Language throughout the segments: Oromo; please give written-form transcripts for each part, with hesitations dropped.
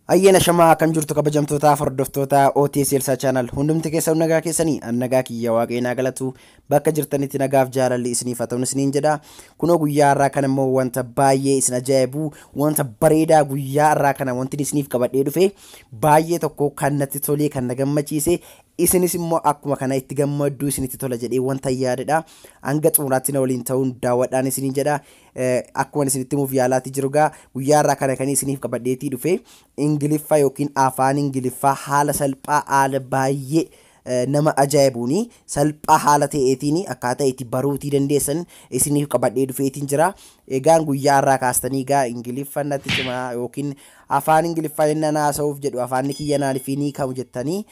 Ayyaana shamaa kan jirtu kabajamtoota hordoftoota OTS Elsay channel hundumti keessan nagaa keessanii nagaa kiyya waaqeenaa galatu bakka jirtanitti nagaaf jaalalli isiniif haa ta'u isiniin jedha. Kunoo guyyaa irraa kana immoo wanta baay'ee isin ajaa'ibu wanta bareedaa guyyaa irraa kana wanti isiniif qabadhee dhufe baay'ee tokko kan natti tolee kan na gammachiise isinis immoo akkuma kana itti gammaddu isinitti tola jedhee wanta yaadadha. Hanga xumuraatti na waliin ta'uun daawwadhaan isiniin jedha. Akkuma isinitti muuf yaalaatti jirugaa guyyaa irraa kana kan isiniif qabadheetii dhufe Ingiliffaa yookiin afaan Ingiliffaa haala salphaa haala baay'ee nama ajaa'ibuuni salphaa haala ta'eetiin akkaataa itti baruutii dandeessan isiniif qabadhee dhufeetiin jira. Egaan guyyaa irraa kaastanii egaa Ingiliffaa natti cimaa yookiin afaan Ingiliffaa inni haasa'uuf jedhu afaan kiyya naalifiinii kamu jettanii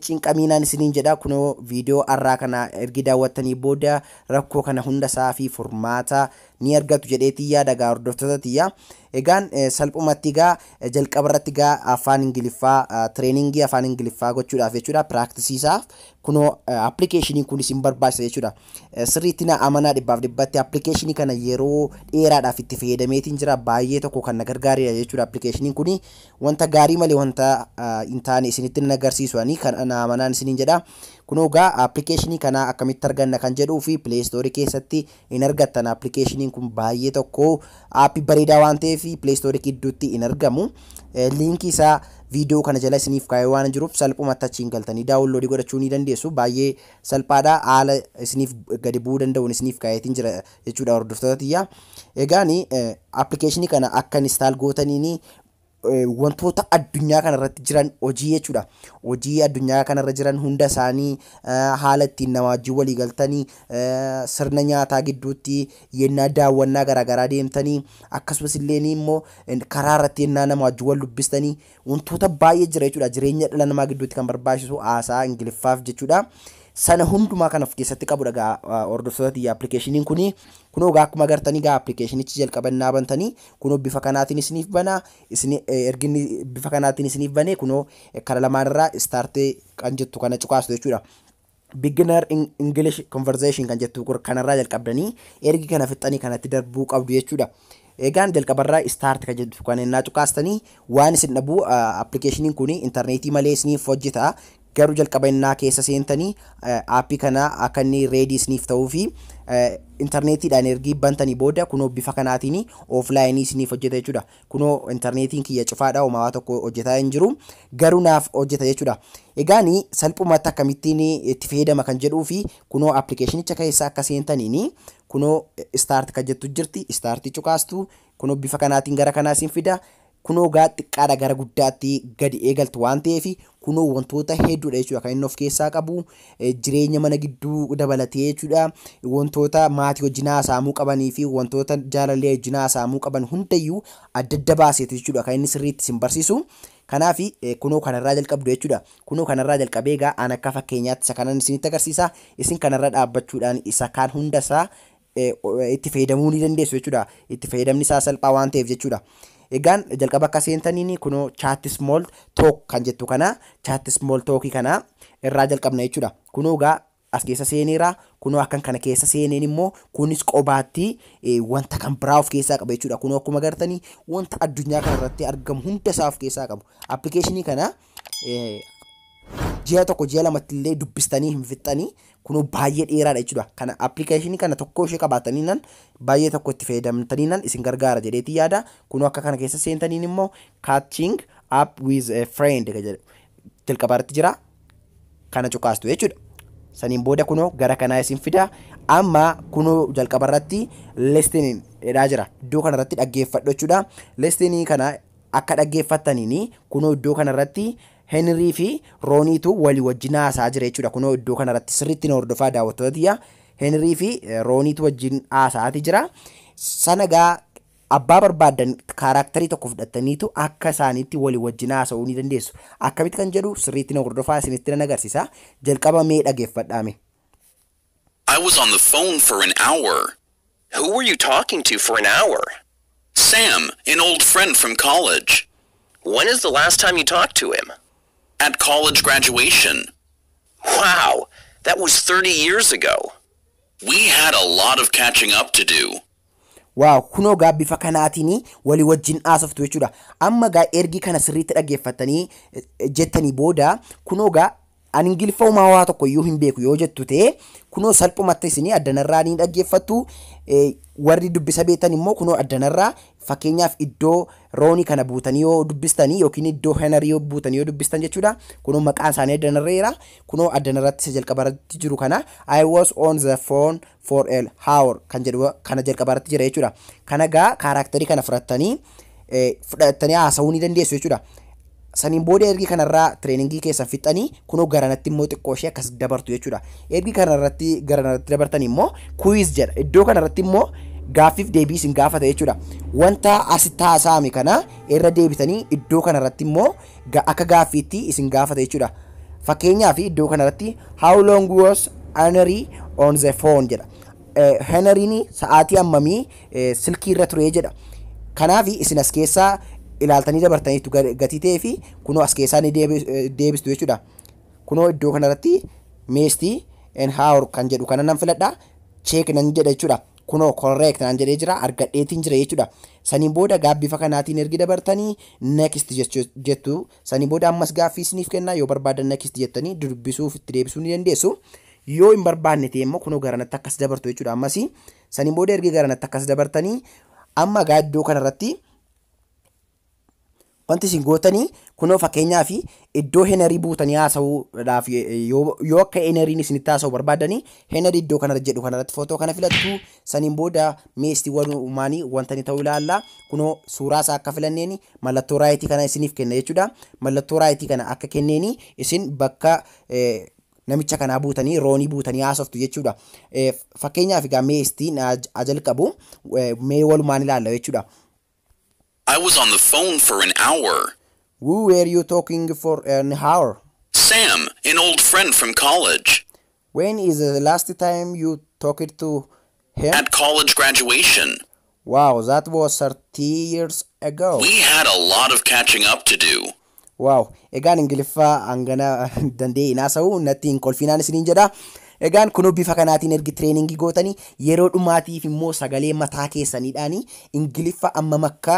cinqamiinaan isiniin jedha. Kunoo viidiyoo irraa kana ergi daawwattanii booda rakkoo kana hunda isaa fi furmaata ni argatu jedheetii yaada gaa hordoftoota tiyya. Egaan salphumatti egaa jalqaba irratti egaa afaan Ingiliffaa treeningii afaan Ingiliffaa gochuudhaaf jechuudha praaktisiisaaf kunoo appilikeeshinii kun isin barbaachisa jechuudha. Sirriitti na amanaa dhibbaaf dhibbatti appilikeeshinii kana yeroo dheeraadhaaf itti fayyadameetiin jira baay'ee tokko kan na gargaareera jechuudha. Appilikeeshiniin kun wanta gaarii malee wanta hin taane isinitti na agarsiisuani kan na amanaan isiniin jedha. Kunoo egaa appilikeeshinii kana akkamitti arganna kan jedhuu fi Play Store keessatti hin argattan. Appilikeeshiniin kun baay'ee tokko aappii bareedaa waan ta'eef Play Store gidduutti hin argamu. Linkii isaa viidiyoo kana jala isiniif kaa'ee waan jiruuf salphumatti achiin galtanii daawunloodii godhachuu ni dandeessu. Baay'ee salphaadha. Haala isiniif gadi bu'uu danda'uun isiniif kaa'eetiin jira jechuudha hordoftoota tiyya. Egaan appilikeeshinii kana akka install gootaniin wantoota addunyaa kana irratti jiran hojii jechuudha. Hojii addunyaa kana irra jiran hunda isaanii haala ittiin nama wajjin walii galtanii sirna nyaataa gidduutti yennaa daawwannaa garaagaraa deemtanii akkasumas illee immoo karaa irratti yennaa nama wajjin wal dubbistanii wantoota baay'ee jira jechuudha. Jireenya dhala namaa gidduutti kan barbaachisu haasaa Ingiliffaaf jechuudha. Sana hundumaa kan of keessatti qabudha gaa hordoftoota tiyya appilikeeshiniin kuni. Kunoo egaa akkuma agartanii egaa appilikeeshinichi jalqabannaa bantanii kunoo bifa kanaatiin isiniif bana erginni bifa kanaatiin isiniif bane kunoo kara lamaan irraa startee kan jettu kana cuqaastu jechuudha. Beginner English conversation kan jettu kanarraa jalqabdanii ergi kana fixanii kanatti darbuu qabdu jechuudha. Egaan jalqabarraa start kan jettu kan innaa cuqaastanii waan isin dhabu appilikeeshiniin kuni intarneetii malee isiniif hojjeta. Garuu jalqabannaa keessa seentanii aappii kana akka inni reedii isiniif ta'uu fi intarneetiidhaan ergi bantanii booda kunoo bifa kanaatiin offlaayinii isiniif hojjeta jechuudha. Kunoo intarneetiin kiyya cufaadha uumamaa tokko hojjetaa hin jiru garuu naaf hojjeta jechuudha. Egaan salphumatti akkamittiin itti fayyadama kan jedhuu fi kunoo appilikeeshinicha keessa akka seentaniin kunoo start kan jettu jirti startii cuqaastu kunoo bifa kanaatiin gara kanaa isin fida. Kunoo gaa xiqqaadha gara guddaatti gadi eegaltu waan ta'eef kunoo wantoota hedduudha jechuudha kan inni of keessaa qabu. Jireenya mana gidduu dabalatee jechuudha. Wantoota maatii wajjin haasa'amuu qabanii fi wantoota jaalallee wajjin haasa'amuu qaban hundayyuu adda adda baaseetu jechuudha kan inni sirriitti isin barsiisu. Kanaaf kunoo kanarraa jalqabdu jechuudha. Kunoo kanarraa jalqabee egaa an akka fakkeenyaatti isa kanan isinitti agarsiisa. Isin kanarra dhaabbachuudhaan isa kaan hundasaa itti fayyadamuu ni dandeessu jechuudha. Itti fayyadamni isaa salphaa waan ta'eef jechuudha. Egaan jalqaba akka seentaniin kunoo chat small talk kan jettu kana chat small talk kana irraa jalqabna jechuudha. Kunoo egaa as keessa seeneera. Kunoo akkan kana keessa seeneen immoo kunis qobaatti wanta kan biraa of keessaa qaba jechuudha. Kunoo akkuma agartanii wanta addunyaa kana irratti argamu hunda isaa of keessaa qabu. Appilikeeshinii kana ji'a tokko ji'a lamatti illee dubbistanii hin fixxanii kunoo baay'ee dheeraadha jechuudha. Kana appilikeeshinii kana tokko ishee qabaatanii nan baay'ee tokko itti fayyadamtanii nan isin gargaara jedheetii yaada. Kunoo akka kana keessa seentaniin immoo catching up with a friend jalqabaarratti jira kana cuqaastu jechuudha. Saniin booda kunoo gara kanaa isin fida. Amma kunoo jalqabarratti listening jedhaa jira. Iddoo kanarratti dhaggeeffadhu jechuudha. Listening kana akka dhaggeeffattaniin kunoo iddoo kanarratti Henry fi Rooniitu walii wajjin haasaa jira jechuudha. Kunoo iddoo kanarratti sirriitti na hordofaa daawwattoota tiyya. Henry fi Rooniitu wajjin haasaati jira. Sana gaa abbaa barbaadan kaaraakterii tokko fudhataniitu akka isaaniitti walii wajjin haasa'uu ni dandeessu. Akkamitti kan jedhu sirriitti na hordofaa isinitti nan agarsiisa. Jalqaba mee dhaggeeffadhaame. I was on the phone for an hour. Who were you talking to for an hour? Sam, an old friend from college. When is the last time you talked to him? At college graduation. Wow, that was 30 years ago. We had a lot of catching up to do. Waaw kunoo gaa bifa kanaatiin walii wajjin haasoftu jechuudha. Amma gaa ergi kana sirriitti dhaggeeffatanii jettanii booda kunoo gaa ani Ingiliffaa waa tokko iyyuu hin beeku yoo jettu ta'e kunoo salphumatti isinii addanarraa ni dhaggeeffattu. Warri dubbisa beektan immoo kunoo addanarraa fakkeenyaaf iddoo roonii kana buutanii yoo dubbistanii yookiin iddoo henarii yoo buutanii yoo dubbistan jechuudha. Kunoo maqaan isaanii addanarreera. Kunoo addanarratti isa jalqabarratti jiru kana I was on the phone for an hour kan jedhu kana jalqabarratti jira jechuudha. Kana gaa kaaraakterii kana fudhatanii haasa'uu ni dandeessu jechuudha. Saniin booda ergi kanarraa tireeningii keessan fixanii kunoo garanatti immoo xiqqoo ishee akkas dabartu jechuudha. Ergi kanarratti garanatti dabartanii immoo quiz jedha. Iddoo kanarratti immoo gaaffiif deebii isin gaafata jechuudha. Wanta asitti haasa'ame kana irra deebitanii iddoo kanarratti immoo akka gaaffiitti isin gaafata jechuudha. Fakkeenyaaf iddoo kanarratti how long was Henry on the phone jedha. Henry'n sa'aatii hammamii silkii irra ture jedha. Kanaaf isin as keessaa ilaaltanii dabartaniitu gatii ta'ee fi kunoo as keessaa ni deebistu jechuudha. Kunoo iddoo kanarratti meestii and hour kan jedhu kana nan filadha. Check nan jedha jechuudha. Kunoo correct nan jedhee jira argadheetiin jira jechuudha. Saniin booda bifa kanaatiin ergi dabartanii next jettu. Saniin booda ammas gaaffii isiniif kennaa yoo barbaadan next jettanii dubbisuuf itti deebisuu ni dandeessu. Yoo hin barbaanne ta'e immoo kunoo garanatti akkas dabartu jechuudha. Ammas saniin booda ergi garanatti akkas dabartanii amma iddoo kanarratti wanti isin gootanii kunoo fakkeenyaaf iddoo henarii buutanii haasa'uudhaaf yoo akka henariin isinitti haasa'u barbaadanii henarii iddoo kanarra jedhu kanarratti footoo kana filattu. Saniin booda meestii walumaanii wantani ta'uu ilaalla. Kunoo suuraa isaa akka filanneeni mallattoo raayitii kana isiniif kenna jechuudha. Mallattoo raayitii kana akka kenneeni isin bakka namicha kanaa buutanii roonii buutanii haasoftu jechuudha. Fakkeenyaaf meestii jalqabu mee walumaan ilaalla jechuudha. I was on the phone for an hour. Who were you talking for an hour? Sam, an old friend from college. When is the last time you talked to him? At college graduation. Wow, that was 30 years ago. We had a lot of catching up to do. Wow, egaan Ingiliffaa hangana danda'e naasa'u natti hin kolfinaan isiniin jedha. Egaan kunoo bifa kanaatiin ergi tireeningii gootanii yeroo dhumaatiif immoo sagalee mataa keessaniidhaanii Ingiliffaa amma makka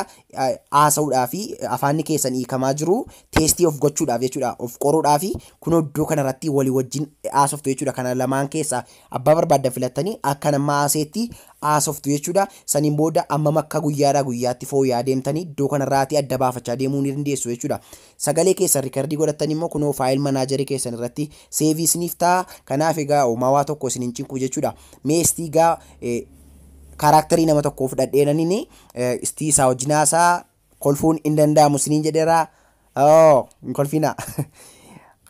haasa'uudhaa fi afaanni keessan hiikamaa jiru teestii of gochuudhaaf jechuudha. Of qoruudhaa fi kunoo iddoo kanarratti walii wajjin haasoftu jechuudha. Kana lamaan keessaa abbaa barbaaddan filattanii akka nama haaseetti haasoftu jechuudha. Saniin booda amma makka guyyaadhaa guyyaatti fooyya'aa deemtanii iddoo kanarraati adda baafachaa deemuu ni dandeessu jechuudha. Sagalee keessan riikardii godhattanii immoo kunoo faayil manaajarii keessan irratti seevii isiniif ta'a. Kanaaf egaa waa tokko isin hin cinqu jechuudha. Meestii gaa kaaraakterii nama tokkoo fudhadheenaniin istii isaa wajjin haasaa kolfuun hin danda'amu isiniin jedheera. Hin kolfina.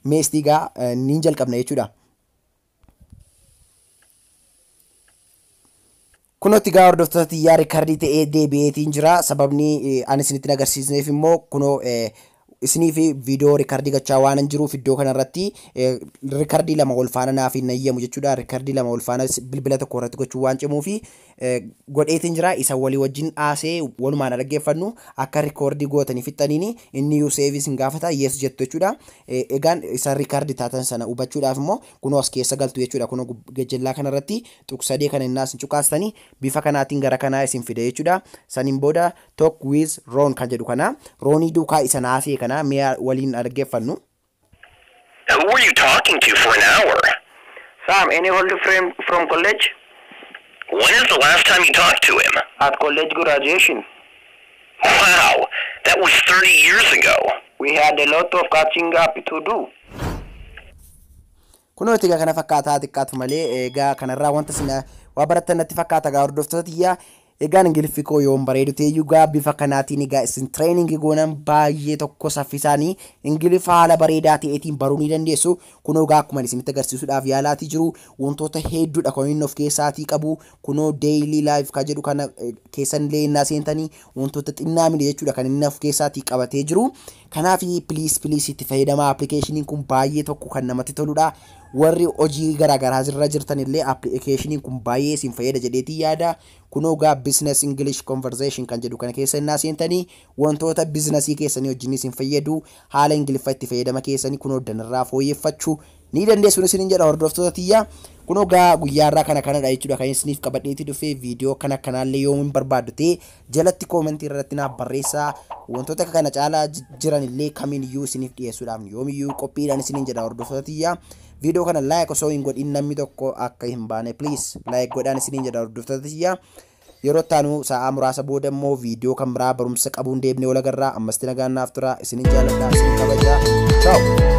Meestii gaa niin jalqabna jechuudha. Kunootti gaa hordoftoota xiyyaa riikardii ta'ee deebi'eetiin jira. Sababni ani isinitti agarsiisneef immoo kunoo isiniif viidiyoo riikardii gochaa waan hin jiruuf iddoo kanarratti riikardii lama wal faana naaf hin eeyyamu jechuudha. Riikardii lama wal faana bilbila tokko irratti gochuu waan cimuufi godheetiin jira. Isa walii wajjin haasee walumaan dhaggeeffannu akka riikardii gootanii fixxaniini inni iyyuu seevis hin gaafata yees jettu jechuudha. Egaan isa riikardii taatan sana hubachuudhaaf immoo kunoo as keessa galtu jechuudha. Kunoo gajjallaa kanarratti tuqsadee kana innaas hin cuqaastanii bifa kanaatiin gara kanaa isin fide jechuudha. Saniin booda talk with Ron kan jedhu kana Ronii duukaa isa naasee kana waliin dhaggeeffannu. Who were you talking to for an hour? Sam, any old friend from college? When is the last time you talked to him? At college graduation. Wow, that was 30 years ago. We had a lot of catching up to do. Kunoo egaa kana fakkaataa xiqqaatu malee egaa kanarraa wanta sina waa barattan natti fakkaata gaa hordoftoota xiyyaa. Egaan Ingiliffii koo yoon bareedu ta'eyyuu gaa bifa kanaatiin egaa isin tireeningii goonan baay'ee tokko saffisaanii Ingiliffaa haala bareedaa ta'eetiin baruu ni dandeessu. Kunoo gaa akkuma isinitti agarsiisuudhaaf yaalaatii jiru wantoota hedduudha kan inni of keessaatii qabu. Kunoo daily life kan jedhu kana keessanillee innaa seentanii wantoota xinnaa miti jechuudha kan inni of keessaatii qabatee jiru. Kanaaf please itti fayyadamaa. Appilikeeshiniin kun baay'ee tokko kan namatti toludha. Warri hojii garaagaraa irra jirtanillee appilikeeshiniin kun baay'ee isin fayyada jedheetii yaada. Kunoo gaa business English conversation kan jedhu kana keessa innaa seentanii wantoota biizinasii keessanii wajjin isin fayyadu haala Ingiliffaa itti fayyadama keessanii kunoo danarraa fooyyeffachuu ni dandeessu isiniin jedha hordoftoota tiyya. Kunoo gaa guyyaarraa kanadha jechuudha kan isiniif qabadheetii dhufee viidiyoo kanallee yoo hin barbaaddu ta'e jalatti koomentii irratti naaf barreessaa. Wantoota kana caalaa jiranillee kamiiniyyuu isiniif dhiyeessuudhaaf yoomiyyuu qophiidhaan isiniin jedha hordoftoota tiyya. Viidiyoo kana like osoo hin godhin namni tokko akka hin baane please like godhaan isiniin jedha hordoftoota tiyya. Yeroo taanu sa'a muraasa booda immoo viidiyoo kan biraa barumsa qabuun deebnee wal agarraa. Ammas nagaan naaf tura. Isiniin jaalladha, isin kabajaa. Ciao.